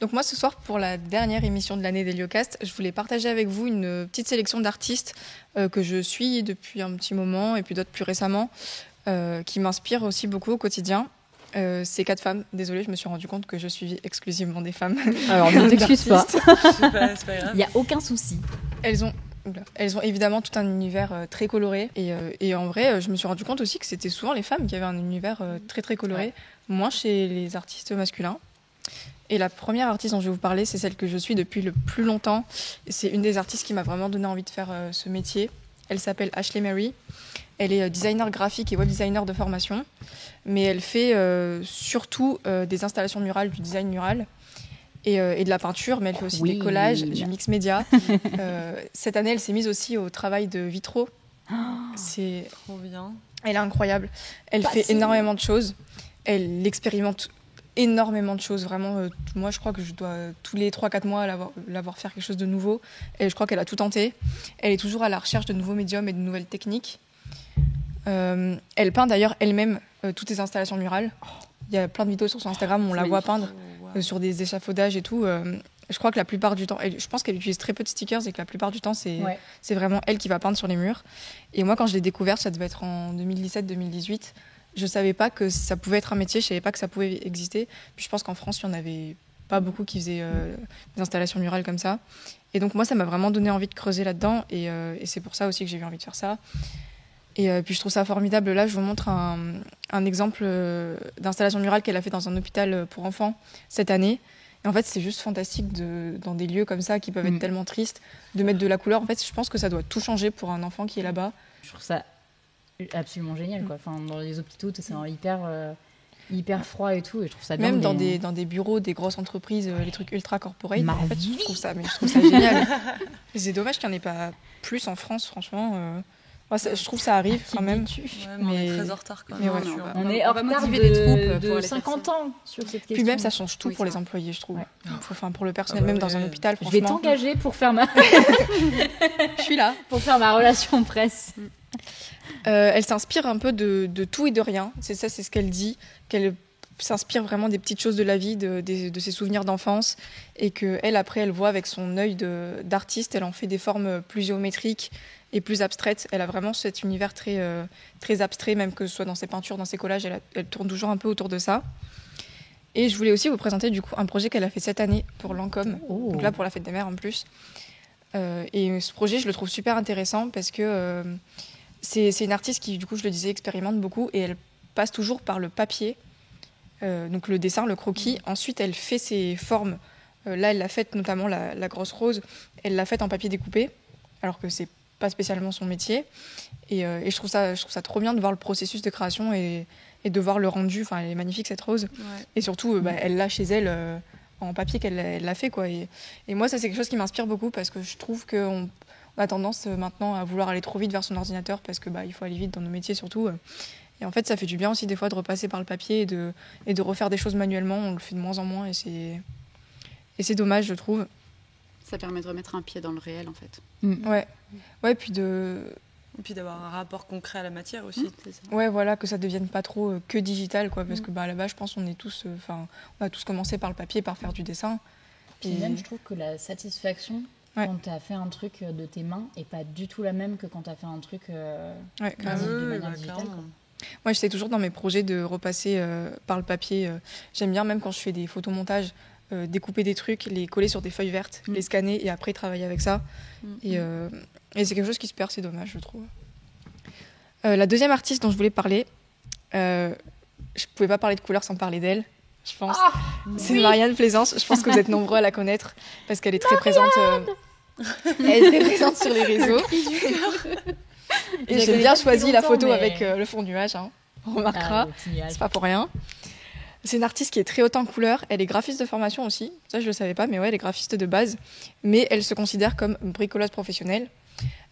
Donc moi, ce soir, pour la dernière émission de l'année d'Héliocast, je voulais partager avec vous une petite sélection d'artistes que je suis depuis un petit moment, et puis d'autres plus récemment, qui m'inspirent aussi beaucoup au quotidien. Ces 4 femmes, désolée, je me suis rendu compte que je suivais exclusivement des femmes. Alors ne t'excuse pas. C'est pas grave. Il n'y a aucun souci. Elles ont évidemment tout un univers très coloré. Et en vrai, je me suis rendu compte aussi que c'était souvent les femmes qui avaient un univers très très coloré, moins chez les artistes masculins. Et la première artiste dont je vais vous parler, c'est celle que je suis depuis le plus longtemps. C'est une des artistes qui m'a vraiment donné envie de faire ce métier. Elle s'appelle Ashley Mary. Elle est designer graphique et web designer de formation. Mais elle fait surtout des installations murales, du design mural. Et de la peinture, mais elle fait aussi des collages, du mix média. Cette année, elle s'est mise aussi au travail de vitraux. C'est trop bien. Elle est incroyable. Elle fait énormément de choses. Elle expérimente énormément de choses. Vraiment, moi, je crois que je dois tous les 3-4 mois l'avoir faire quelque chose de nouveau. Et je crois qu'elle a tout tenté. Elle est toujours à la recherche de nouveaux médiums et de nouvelles techniques. Elle peint d'ailleurs elle-même toutes ses installations murales. Il y a plein de vidéos sur son Instagram où on la voit peindre. Sur des échafaudages et tout. Je crois que la plupart du temps, je pense qu'elle utilise très peu de stickers et que la plupart du temps, c'est vraiment elle qui va peindre sur les murs. Et moi, quand je l'ai découverte, ça devait être en 2017-2018, je savais pas que ça pouvait être un métier, je savais pas que ça pouvait exister. Puis je pense qu'en France, il y en avait pas beaucoup qui faisaient des installations murales comme ça. Et donc moi, ça m'a vraiment donné envie de creuser là-dedans. Et c'est pour ça aussi que j'ai eu envie de faire ça. Et puis je trouve ça formidable. Là, je vous montre un exemple d'installation murale qu'elle a fait dans un hôpital pour enfants cette année. Et en fait, c'est juste fantastique dans des lieux comme ça qui peuvent être tellement tristes, de mettre de la couleur. En fait, je pense que ça doit tout changer pour un enfant qui est là-bas. Je trouve ça absolument génial, quoi. Enfin, dans les hôpitaux, c'est hyper froid et tout. Et je trouve ça même dans des bureaux, des grosses entreprises, les trucs ultra corporate. En fait, je trouve ça génial. C'est dommage qu'il n'y en ait pas plus en France, franchement. Je trouve que ça arrive quand même. On est très en retard quand même. On est en retard de 50 ans sur cette question. Puis même, ça change tout pour les employés, je trouve. Pour le personnel, même dans un hôpital, franchement. Je vais t'engager pour faire Je suis là. Pour faire ma relation presse. Elle s'inspire un peu de tout et de rien. C'est ce qu'elle dit. Qu'elle s'inspire vraiment des petites choses de la vie, de ses souvenirs d'enfance. Et qu'elle, après, elle voit avec son œil d'artiste, elle en fait des formes plus géométriques et plus abstraite. Elle a vraiment cet univers très, très abstrait, même que ce soit dans ses peintures, dans ses collages, elle tourne toujours un peu autour de ça. Et je voulais aussi vous présenter du coup un projet qu'elle a fait cette année pour Lancôme, donc là pour la Fête des Mères en plus. Et ce projet, je le trouve super intéressant parce que c'est une artiste qui, du coup, je le disais, expérimente beaucoup et elle passe toujours par le papier, donc le dessin, le croquis. Ensuite, elle fait ses formes. Là, elle l'a faite notamment la grosse rose, elle l'a faite en papier découpé, alors que c'est pas spécialement son métier. Et je trouve ça trop bien de voir le processus de création et de voir le rendu. Enfin, elle est magnifique cette rose. Ouais. Et surtout, elle l'a chez elle en papier qu'elle l'a fait, quoi. Et moi, ça, c'est quelque chose qui m'inspire beaucoup parce que je trouve qu'on a tendance maintenant à vouloir aller trop vite vers son ordinateur parce que il faut aller vite dans nos métiers surtout. Et en fait, ça fait du bien aussi des fois de repasser par le papier et de refaire des choses manuellement. On le fait de moins en moins et c'est dommage, je trouve. Ça permet de remettre un pied dans le réel, en fait. Ouais, puis et puis d'avoir un rapport concret à la matière aussi. C'est ça. Ouais, voilà, que ça devienne pas trop que digital, quoi, parce que à la base, je pense qu'on est tous, on a tous commencé par le papier, par faire du dessin. Puis même, je trouve que la satisfaction quand tu as fait un truc de tes mains est pas du tout la même que quand tu as fait un truc de manière digitale. Moi, j'essaie toujours dans mes projets de repasser par le papier. J'aime bien, même quand je fais des photomontages, découper des trucs, les coller sur des feuilles vertes, les scanner et après travailler avec ça. Et c'est quelque chose qui se perd, c'est dommage, je trouve. La deuxième artiste dont je voulais parler, je pouvais pas parler de couleur sans parler d'elle, je pense. C'est Marianne Plaisance. Je pense que vous êtes nombreux à la connaître parce qu'elle est très présente. Elle est très présente sur les réseaux. Et j'ai bien choisi la photo avec le fond nuage. On remarquera, c'est pas pour rien. C'est une artiste qui est très haute en couleurs. Elle est graphiste de formation aussi. Ça, je le savais pas, mais ouais, elle est graphiste de base. Mais elle se considère comme bricoleuse professionnelle.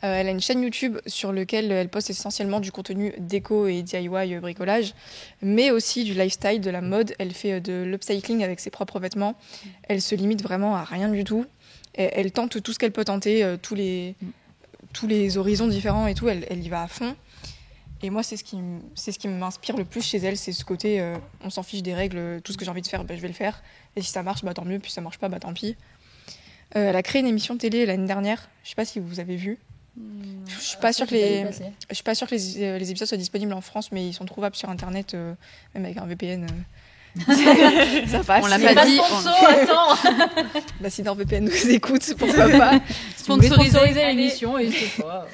Elle a une chaîne YouTube sur laquelle elle poste essentiellement du contenu déco et DIY bricolage, mais aussi du lifestyle, de la mode. Elle fait de l'upcycling avec ses propres vêtements. Elle se limite vraiment à rien du tout. Elle tente tout ce qu'elle peut tenter, tous les horizons différents et tout. Elle y va à fond. Et moi, c'est ce qui m'inspire le plus chez elle, c'est ce côté on s'en fiche des règles, tout ce que j'ai envie de faire, je vais le faire. Et si ça marche, tant mieux, puis si ça marche pas, tant pis. Elle a créé une émission de télé l'année dernière, je sais pas si vous avez vu. Je suis pas sûre que les épisodes soient disponibles en France, mais ils sont trouvables sur internet, même avec un VPN. Ça passe. On l'a pas dit. Attends. Si NordVPN nous écoute, pourquoi pas. Sponsoriser l'émission et c'est quoi.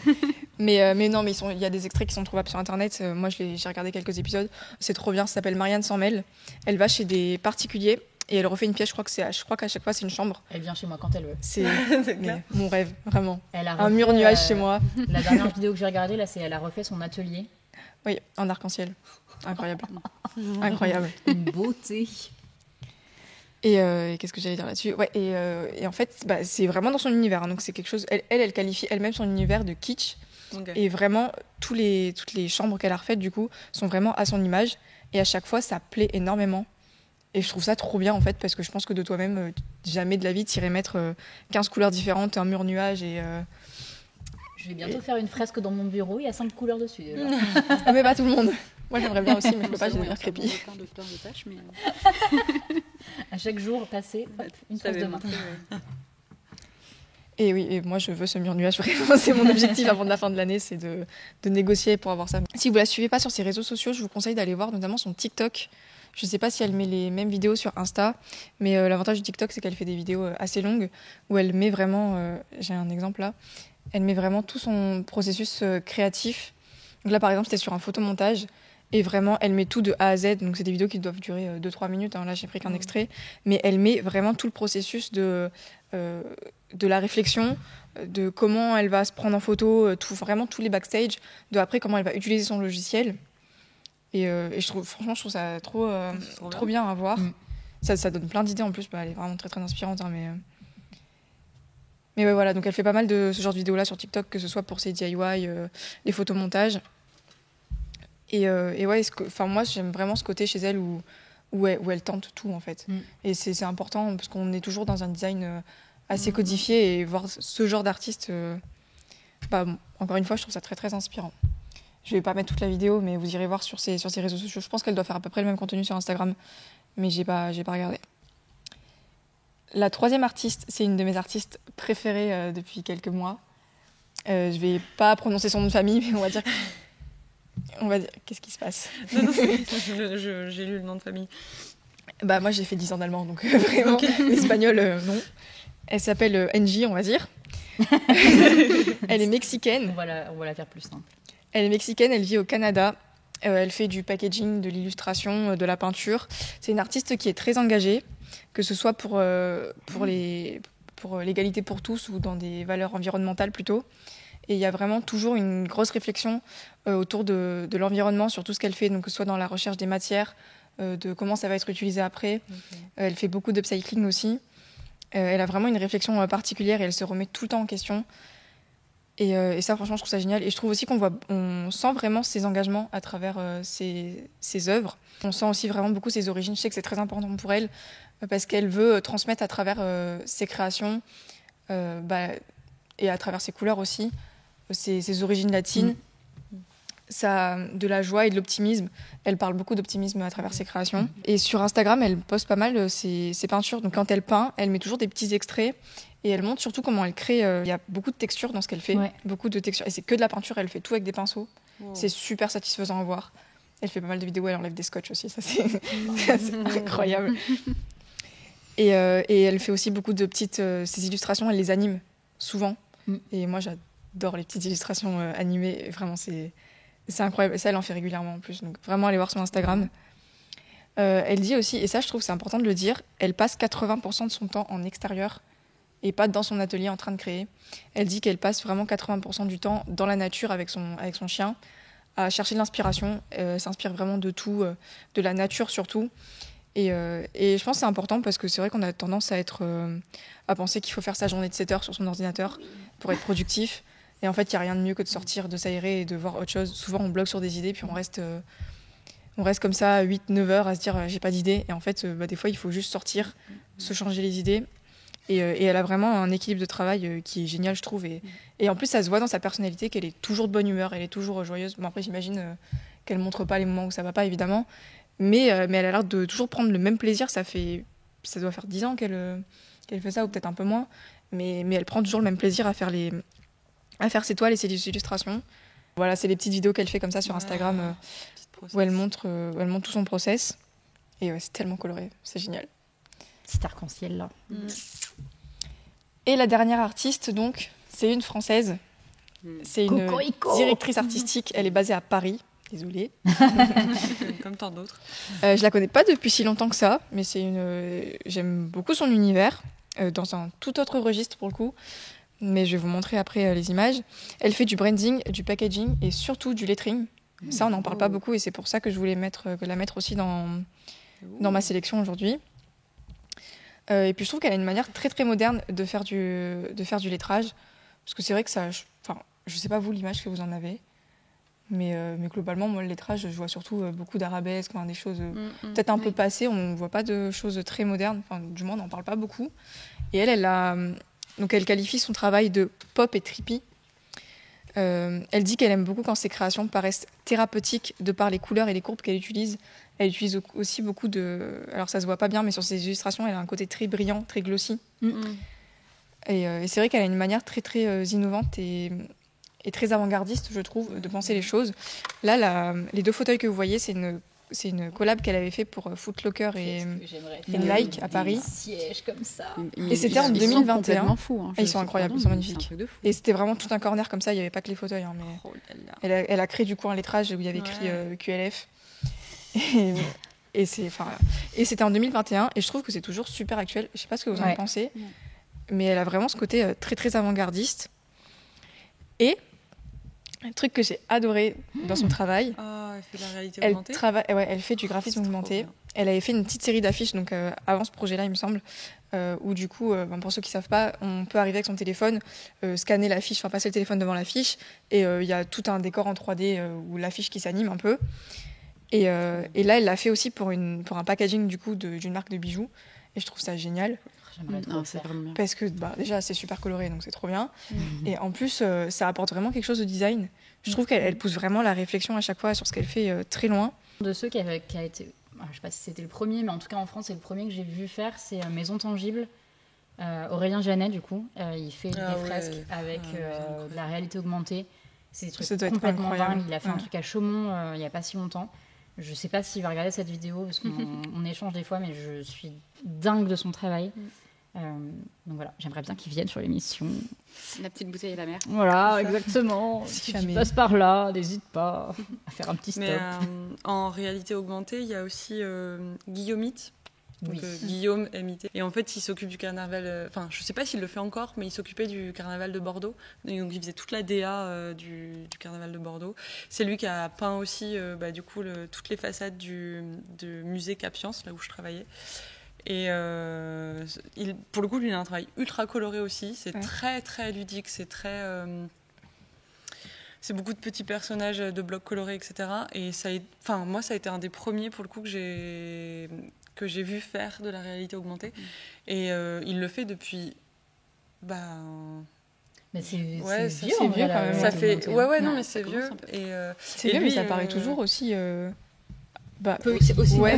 Mais non, mais il y a des extraits qui sont trouvables sur internet. Moi, j'ai regardé quelques épisodes. C'est trop bien. Ça s'appelle Marianne s'en mêle. Elle va chez des particuliers et elle refait une pièce. Je crois qu'à chaque fois c'est une chambre. Elle vient chez moi quand elle veut. C'est mon rêve, vraiment. Un mur nuage chez moi. La dernière vidéo que j'ai regardée là, c'est elle a refait son atelier. Oui, en arc-en-ciel. Incroyable. Incroyable. Une beauté. Et qu'est-ce que j'allais dire là-dessus ? Ouais, et en fait, c'est vraiment dans son univers. Hein, donc c'est quelque chose. Elle qualifie elle-même son univers de kitsch. Okay. Et vraiment, toutes les chambres qu'elle a refaites, du coup, sont vraiment à son image. Et à chaque fois, ça plaît énormément. Et je trouve ça trop bien, en fait, parce que je pense que de toi-même, jamais de la vie, t'irais mettre 15 couleurs différentes, un mur nuage et... Je vais bientôt faire une fresque dans mon bureau, il y a 5 couleurs dessus. Mais pas tout le monde. Moi, j'aimerais bien aussi, mais je peux pas, j'ai des murs crépis. Plein de tâches, mais... À chaque jour passé, une fresque de main. Et oui, et moi je veux ce mur nuage, vraiment, c'est mon objectif avant la fin de l'année, c'est de négocier pour avoir ça. Si vous la suivez pas sur ses réseaux sociaux, je vous conseille d'aller voir notamment son TikTok. Je sais pas si elle met les mêmes vidéos sur Insta, mais l'avantage du TikTok, c'est qu'elle fait des vidéos assez longues, où elle met vraiment, j'ai un exemple là, elle met vraiment tout son processus créatif. Donc là par exemple, c'était sur un photomontage, et vraiment, elle met tout de A à Z. Donc, c'est des vidéos qui doivent durer 2-3 minutes. Hein. Là, j'ai pris qu'un extrait. Mais elle met vraiment tout le processus de la réflexion, de comment elle va se prendre en photo, vraiment tous les backstage, de après comment elle va utiliser son logiciel. Et franchement, je trouve ça trop bien à voir. Ça donne plein d'idées en plus. Elle est vraiment très, très inspirante. Hein, mais ouais, voilà. Donc, elle fait pas mal de ce genre de vidéos-là sur TikTok, que ce soit pour ses DIY, les photomontages. Et ouais, moi j'aime vraiment ce côté chez elle où elle tente tout en fait. Et c'est important parce qu'on est toujours dans un design assez codifié et voir ce genre d'artiste, encore une fois, je trouve ça très très inspirant. Je vais pas mettre toute la vidéo, mais vous irez voir sur ses réseaux sociaux. Je pense qu'elle doit faire à peu près le même contenu sur Instagram, mais j'ai pas regardé. La troisième artiste, c'est une de mes artistes préférées depuis quelques mois. Je vais pas prononcer son nom de famille, mais on va dire qu'est-ce qui se passe? Non, j'ai lu le nom de famille. Moi, j'ai fait 10 ans d'allemand, donc vraiment, l'espagnol, non. Elle s'appelle Angie, on va dire. Elle est mexicaine. On va la faire plus simple. Elle est mexicaine, elle vit au Canada. Elle fait du packaging, de l'illustration, de la peinture. C'est une artiste qui est très engagée, que ce soit pour l'égalité pour tous ou dans des valeurs environnementales plutôt. Et il y a vraiment toujours une grosse réflexion autour de l'environnement, sur tout ce qu'elle fait, donc que ce soit dans la recherche des matières, de comment ça va être utilisé après. Okay. Elle fait beaucoup d'upcycling aussi. Elle a vraiment une réflexion particulière et elle se remet tout le temps en question. Et ça, franchement, je trouve ça génial. Et je trouve aussi on sent vraiment ses engagements à travers ses œuvres. On sent aussi vraiment beaucoup ses origines. Je sais que c'est très important pour elle parce qu'elle veut transmettre à travers ses créations et à travers ses couleurs aussi, ses origines latines, de la joie et de l'optimisme. Elle parle beaucoup d'optimisme à travers ses créations. Et sur Instagram, elle poste pas mal ses peintures. Donc quand elle peint, elle met toujours des petits extraits et elle montre surtout comment elle crée. Il y a beaucoup de textures dans ce qu'elle fait, beaucoup de textures. Et c'est que de la peinture, elle fait tout avec des pinceaux. Wow. C'est super satisfaisant à voir. Elle fait pas mal de vidéos, elle enlève des scotch aussi, ça c'est incroyable. Et elle fait aussi beaucoup de petites... ses illustrations, elle les anime souvent. Et moi, j'adore les petites illustrations animées. Vraiment, c'est incroyable. Et ça, elle en fait régulièrement en plus. Donc, vraiment, allez voir son Instagram. Elle dit aussi, et ça, je trouve que c'est important de le dire, elle passe 80% de son temps en extérieur et pas dans son atelier en train de créer. Elle dit qu'elle passe vraiment 80% du temps dans la nature avec son chien à chercher de l'inspiration. Elle s'inspire vraiment de tout, de la nature surtout. Et je pense que c'est important parce que c'est vrai qu'on a tendance à penser qu'il faut faire sa journée de 7 heures sur son ordinateur pour être productif. Et en fait, il n'y a rien de mieux que de sortir, de s'aérer et de voir autre chose. Souvent, on bloque sur des idées, puis on reste comme ça 8-9 heures à se dire j'ai pas d'idée. Et en fait, des fois, il faut juste sortir, se changer les idées Et elle a vraiment un équilibre de travail qui est génial, je trouve. Et en plus, ça se voit dans sa personnalité qu'elle est toujours de bonne humeur, elle est toujours joyeuse. Bon, après, j'imagine qu'elle montre pas les moments où ça va pas, évidemment. Mais elle a l'air de toujours prendre le même plaisir. Ça doit faire 10 ans qu'elle fait ça, ou peut-être un peu moins. Mais elle prend toujours le même plaisir à faire ses toiles et ses illustrations. Voilà, c'est les petites vidéos qu'elle fait comme ça sur Instagram où elle montre tout son process. Et ouais, c'est tellement coloré, c'est génial. Petit arc-en-ciel là. Et la dernière artiste, donc, c'est une Française. C'est une directrice artistique. Elle est basée à Paris. Désolée. Comme tant d'autres. Je la connais pas depuis si longtemps que ça, mais j'aime beaucoup son univers, dans un tout autre registre pour le coup. Mais je vais vous montrer après les images. Elle fait du branding, du packaging et surtout du lettering. Ça, on n'en parle pas beaucoup et c'est pour ça que je voulais la mettre aussi dans ma sélection aujourd'hui. Et puis je trouve qu'elle a une manière très très moderne de faire du lettrage. Parce que c'est vrai que ça... je sais pas vous l'image que vous en avez. Mais globalement, moi, le lettrage, je vois surtout beaucoup d'arabesques, des choses peut-être un peu passées. On ne voit pas de choses très modernes. Enfin, du moins, on n'en parle pas beaucoup. Et elle qualifie son travail de pop et trippy. Elle dit qu'elle aime beaucoup quand ses créations paraissent thérapeutiques de par les couleurs et les courbes qu'elle utilise. Elle utilise aussi beaucoup alors ça se voit pas bien, mais sur ses illustrations, elle a un côté très brillant, très glossy. Et c'est vrai qu'elle a une manière très très innovante et très avant-gardiste, je trouve, de penser les choses. Là, les 2 fauteuils que vous voyez, c'est une collab qu'elle avait fait pour Foot Locker et Nike à Paris. Sièges comme ça. Et c'était en 2021. Ils sont complètement fous. Ils sont incroyables, ils sont magnifiques. Et c'était vraiment tout un corner comme ça, il n'y avait pas que les fauteuils. Mais elle a créé du coup un lettrage où il y avait écrit QLF. Et c'était en 2021 et je trouve que c'est toujours super actuel. Je sais pas ce que vous en pensez, mais elle a vraiment ce côté très très avant-gardiste. Et un truc que j'ai adoré dans son travail, elle fait de la réalité augmentée. Elle fait du graphisme augmenté. Elle avait fait une petite série d'affiches donc avant ce projet-là, il me semble, où du coup, pour ceux qui savent pas, on peut arriver avec son téléphone, scanner l'affiche, passer le téléphone devant l'affiche, et il y a tout un décor en 3D où l'affiche qui s'anime un peu. Et là, elle l'a fait aussi pour un packaging du coup d'une marque de bijoux. Et je trouve ça génial. C'est vraiment bien. Parce que déjà, c'est super coloré, donc c'est trop bien. Et en plus, ça apporte vraiment quelque chose de design. Je trouve qu'elle pousse vraiment la réflexion à chaque fois sur ce qu'elle fait très loin. De ceux qui a été... Je sais pas si c'était le premier, mais en tout cas en France, c'est le premier que j'ai vu faire, c'est Maison Tangible. Aurélien Janet, du coup. Il fait des fresques avec de la réalité augmentée. C'est des trucs complètement dingues. Il a fait un truc à Chaumont il n'y a pas si longtemps. Je sais pas s'il va regarder cette vidéo parce qu'on échange des fois, mais je suis dingue de son travail. Donc voilà, j'aimerais bien qu'il vienne sur l'émission. La petite bouteille et la mer. Voilà, exactement. Si tu passes par là, n'hésite pas à faire un petit stop. Mais en réalité augmentée, il y a aussi Guillaumite. Donc, Guillaume MIT. Et en fait, il s'occupe du carnaval. Je sais pas s'il le fait encore, mais il s'occupait du carnaval de Bordeaux. Et donc, il faisait toute la DA du carnaval de Bordeaux. C'est lui qui a peint aussi, du coup, toutes les façades du musée Capience, là où je travaillais. Et pour le coup, lui, il a un travail ultra coloré aussi. C'est très, très ludique. C'est très. C'est beaucoup de petits personnages de blocs colorés, etc. Et moi, ça a été un des premiers, pour le coup, que j'ai vu faire de la réalité augmentée. Et il le fait depuis... Mais c'est vieux quand même. Ça fait... non, mais c'est vieux. C'est vieux, mais ça paraît toujours aussi...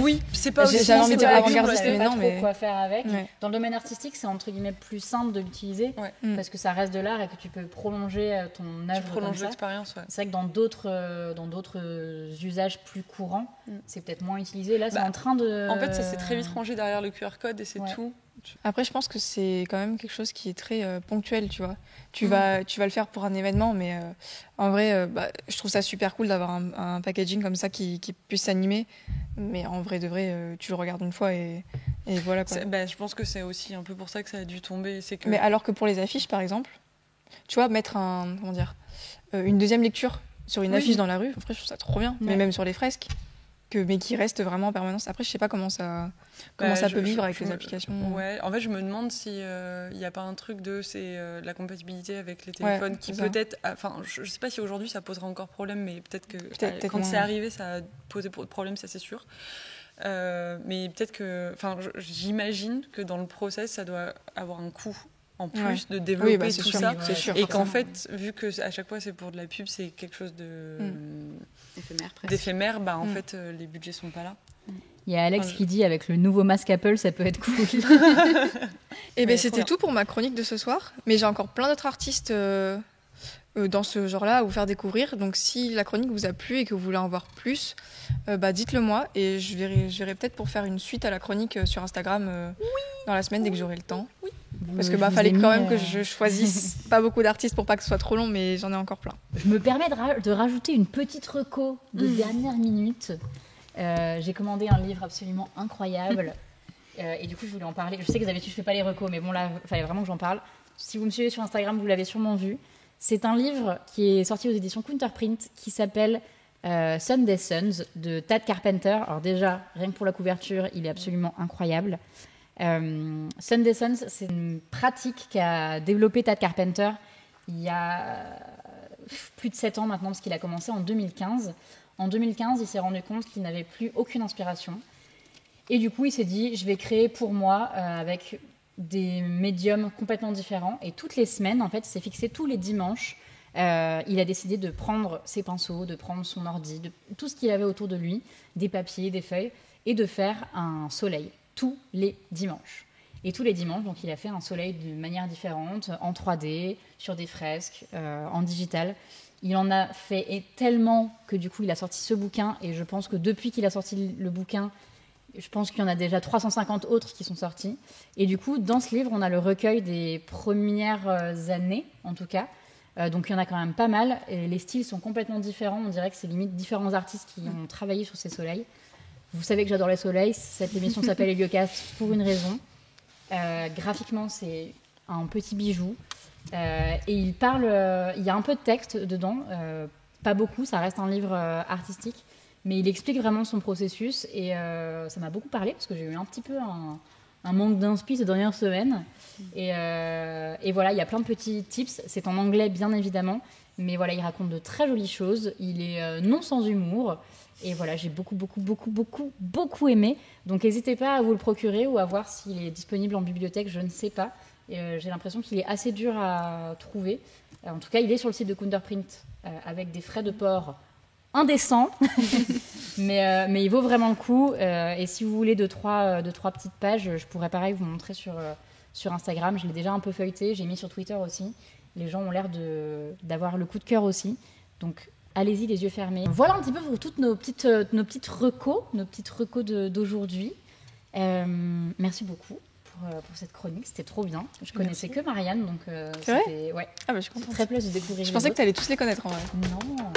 Oui, c'est pas aussi... J'avais envie de dire avant-gardiste, mais non, mais... quoi faire avec. Dans le domaine artistique, c'est entre guillemets plus simple de l'utiliser parce que ça reste de l'art et que tu peux prolonger ton œuvre. Tu prolonges l'expérience, C'est vrai que dans d'autres usages plus courants, c'est peut-être moins utilisé. Là, c'est en train de... En fait, ça s'est très vite rangé derrière le QR code et c'est tout. Après, je pense que c'est quand même quelque chose qui est très ponctuel, tu vois. Tu vas le faire pour un événement, mais en vrai, je trouve ça super cool d'avoir un packaging comme ça qui puisse s'animer. Mais en vrai de vrai, tu le regardes une fois et voilà, quoi. Je pense que c'est aussi un peu pour ça que ça a dû tomber. Mais alors que pour les affiches, par exemple, tu vois, mettre une deuxième lecture sur une affiche dans la rue, en vrai, je trouve ça trop bien. Mais même sur les fresques. Mais qui reste vraiment en permanence. Après, je sais pas comment ça peut vivre avec les applications. Ouais, en fait, je me demande si y a pas un truc la compatibilité avec les téléphones qui peut-être... je sais pas si aujourd'hui ça posera encore problème, mais peut-être que quand c'est arrivé, ça a posé problème, ça c'est sûr. Mais peut-être que, j'imagine que dans le process, ça doit avoir un coût en plus de développer tout ça. C'est sûr, et qu'en fait, vu que à chaque fois c'est pour de la pub, c'est quelque chose d'éphémère, en fait, les budgets sont pas là. Il y a Alex qui dit avec le nouveau masque Apple, ça peut être cool. Et c'était tout pour ma chronique de ce soir. Mais j'ai encore plein d'autres artistes dans ce genre-là à vous faire découvrir. Donc si la chronique vous a plu et que vous voulez en voir plus, dites-le moi. Et je verrai peut-être pour faire une suite à la chronique sur Instagram dans la semaine dès que j'aurai le temps. Oui. Parce que fallait quand même que je choisisse pas beaucoup d'artistes pour pas que ce soit trop long, mais j'en ai encore plein. Je me permets de rajouter une petite reco de dernière minute. J'ai commandé un livre absolument incroyable et du coup je voulais en parler. Je sais que d'habitude je fais pas les recos, mais bon là il fallait vraiment que j'en parle. Si vous me suivez sur Instagram, vous l'avez sûrement vu. C'est un livre qui est sorti aux éditions Counterprint qui s'appelle Sunday Suns de Tad Carpenter. Alors déjà, rien que pour la couverture, il est absolument incroyable. Sunday Suns, c'est une pratique qu'a développée Tad Carpenter il y a plus de 7 ans maintenant, parce qu'il a commencé en 2015. En 2015, il s'est rendu compte qu'il n'avait plus aucune inspiration. Et du coup, il s'est dit, je vais créer pour moi avec des médiums complètement différents. Et toutes les semaines, en fait, il s'est fixé tous les dimanches. Il a décidé de prendre ses pinceaux, de prendre son ordi, de tout ce qu'il avait autour de lui, des papiers, des feuilles, et de faire un soleil tous les dimanches. Et tous les dimanches, donc, il a fait un soleil d'une manière différente, en 3D, sur des fresques, en digital. Il en a fait tellement que du coup il a sorti ce bouquin, et je pense que depuis qu'il a sorti le bouquin, je pense qu'il y en a déjà 350 autres qui sont sortis. Et du coup dans ce livre on a le recueil des premières années en tout cas, donc il y en a quand même pas mal, et les styles sont complètement différents, on dirait que c'est limite différents artistes qui ont travaillé sur ces soleils. Vous savez que j'adore les soleils, cette émission s'appelle Heliocast pour une raison. Graphiquement c'est un petit bijou. Et il parle, il y a un peu de texte dedans, pas beaucoup, ça reste un livre artistique, mais il explique vraiment son processus et ça m'a beaucoup parlé parce que j'ai eu un petit peu un manque d'inspi ces dernières semaines. Et voilà, il y a plein de petits tips, c'est en anglais bien évidemment, mais voilà, il raconte de très jolies choses, il est non sans humour. Et voilà, j'ai beaucoup aimé. Donc n'hésitez pas à vous le procurer ou à voir s'il est disponible en bibliothèque, je ne sais pas. J'ai l'impression qu'il est assez dur à trouver. En tout cas, il est sur le site de Counterprint avec des frais de port indécents. mais il vaut vraiment le coup. Et si vous voulez deux, trois petites pages, je pourrais pareil vous montrer sur Instagram. Je l'ai déjà un peu feuilleté. J'ai mis sur Twitter aussi. Les gens ont l'air d'avoir le coup de cœur aussi. Donc, allez-y les yeux fermés. Voilà un petit peu pour toutes nos petites recos d'aujourd'hui. Merci beaucoup pour cette chronique, c'était trop bien. Je connaissais que Marianne, donc c'est vrai. Ouais. Ah bah je suis contente. Très plaisir de découvrir. Je pensais que tu allais tous les connaître en vrai. Non.